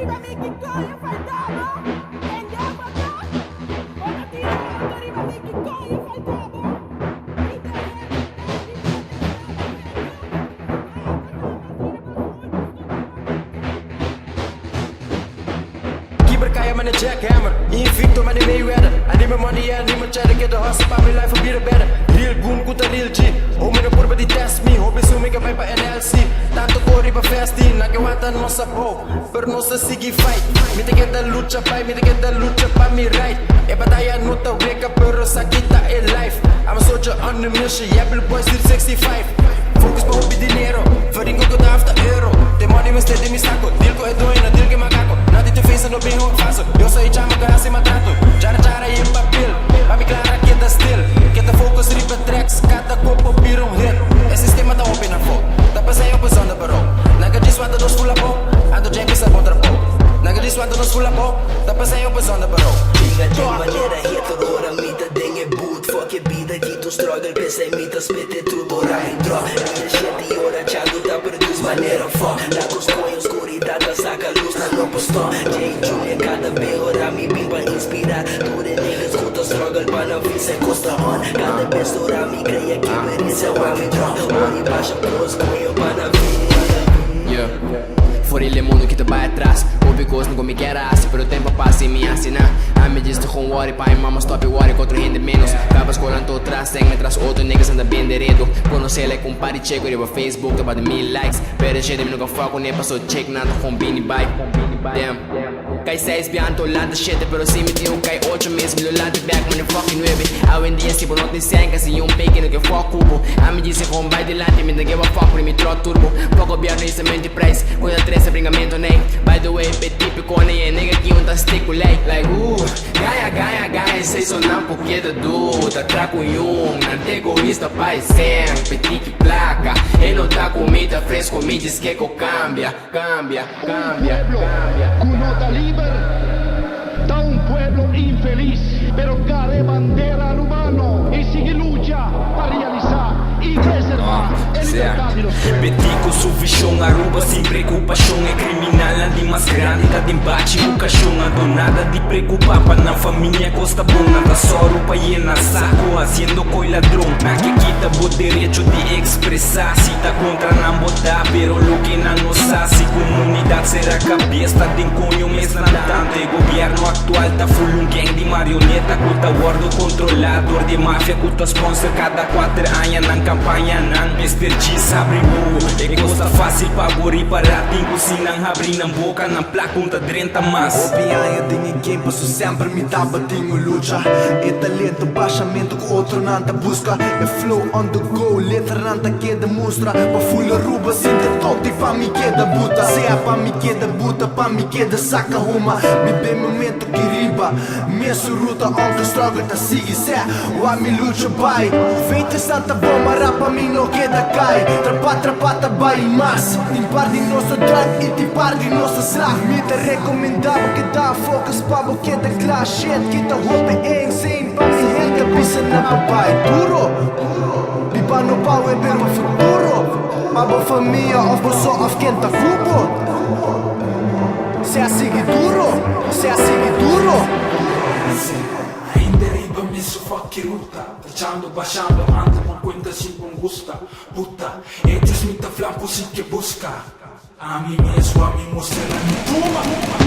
arriba mi Kikoya faltaba. En Yaguatá, cuando tira arriba mi Kikoya faltaba. Kaya man a jackhammer, invicto man a Mayweather. I need my money and I need my cheddar. Get the hustle, my life will be the better. Real goon, kuta real G. Home in the purba di test me. Hope su make a pipe NLC. Tanto corri pa festin, nakiwatan mo sa po. Pero no sa sige fight. Mi te get the lucha pa, mi te get the lucha pa mi right. E bataya no ta wake up, pero sa kita e life. I'm a soldier on a mission, yeah, Bill Boys 65. Focus pa hobby dinero, faringo ko da after euro. The money me steady mi saco, deal ko e doina, deal ke makako. Nadi te face no bem fácil. Eu sei chama que assim matrato. Jara jara e papel, pra me clara que tá still. Que tá focus ripa tracks, cada copo vira hit. É sistema da open na fogo. Tá passei op zonder baro. Naga diswata dos full up, ando jack sa contra po. Naga diswata dos full up, tá passei op zonder baro. Inga de maneira hetero, ora mita ding e boot. Fuck je vida que tu struggle, pensa em mita, spit e tudo, ora me drop. Minha shit e ora chado tá produz maneira fuck. Na cuscoia escuridade, saca luz na no postão. J. Julia, cada vez ora me bimba inspirar. Tudo é niggas, escuta struggle, para não vir sem costa on. Cada vez ora me creia que merece o me drop. Ora e baixa pros coio para vir. Yeah. Fuori il mondo che ti vai atrás. Ouve coisa não come queras. Pero o tempo passa e me ensina. A me diz com worry, pai, mama stop e worry. Contra rende menos. Acaba escolando atrás, tem atrás outro niggas anda bem deredo. Quando se ele compare check with Facebook, tá batendo 1000 likes. Pero a gente nunca foca nem passou check nada com bini bike. Damn. Cai 6 pianto lante 7, pero si me tinha cai 8 meses, me lo lante back, man, fucking 9. Hoy en día si por no te sean casi un pequeño que fuck cubo. A me dice com vai delante, me give a fuck por mi trot turbo. Poco gobierno e semente price, cuida 13 bringamento nem. By the way, pet típico nem é nega que tá stick like ganha, sei só não porque da dúvida. Trago um, não tem egoísta, pai sempre. Tique placa, e não tá comida fresco, me diz que cambia. Cunota liber da un pueblo infeliz, pero care bandera rumano y sigue lucha para realizar y preservar el libertad de los pueblos. Betico subichão, Aruba sem preocupação. É criminal, andi mais grande, tá de embate o caixão. Ando nada de preocupar, pra na família costa bom. Nada só roupa e na saco, haciendo coi ladrão. Na que quita o direito de expressar. Se tá contra não botar, pero lo que não nos hace. Comunidade será cabeça, tem cunho mesmo tanto. E governo atual tá full um gang de marioneta. Cuta guardo controlador de máfia, cuta sponsor cada 4 anos. Não campanha, não Mr. G sabe o. É coisa fácil para gori para tingo. Se não abrir na boca, não placa um tá drenta mais. Obianha de ninguém, passo sempre me tá batendo luta. É talento, baixamento que outro não tá busca. É flow on the go, letra não tá que demonstra. Pa full Aruba, sem ter toque, pa mi que da buta. Se é pa mi que da buta, pa mi que da saca uma. Me bem momento que riba, minha ruta on que struggle tá sigue. Se é o a mi luta vai. Feita santa bomba, rapa mi no queda cai. Trapa tá vai mais. Timpar de nosso drag e timpar de nossa slag. Me te recomendava que dá focus pa bo que da class shit. Que tá roupa é insane, pa mi helga pisa na papai. Duro, biba no pau é bem futuro. Pa bo família, of bo só of quem tá futebol. Se é sigue duro. Ainda riba me sofoque ruta. Tachando, baixando, ando uma conta sin com gusta. Puta, entre me tá flampo sin que busca. A mim mesmo, a mim mostra na minha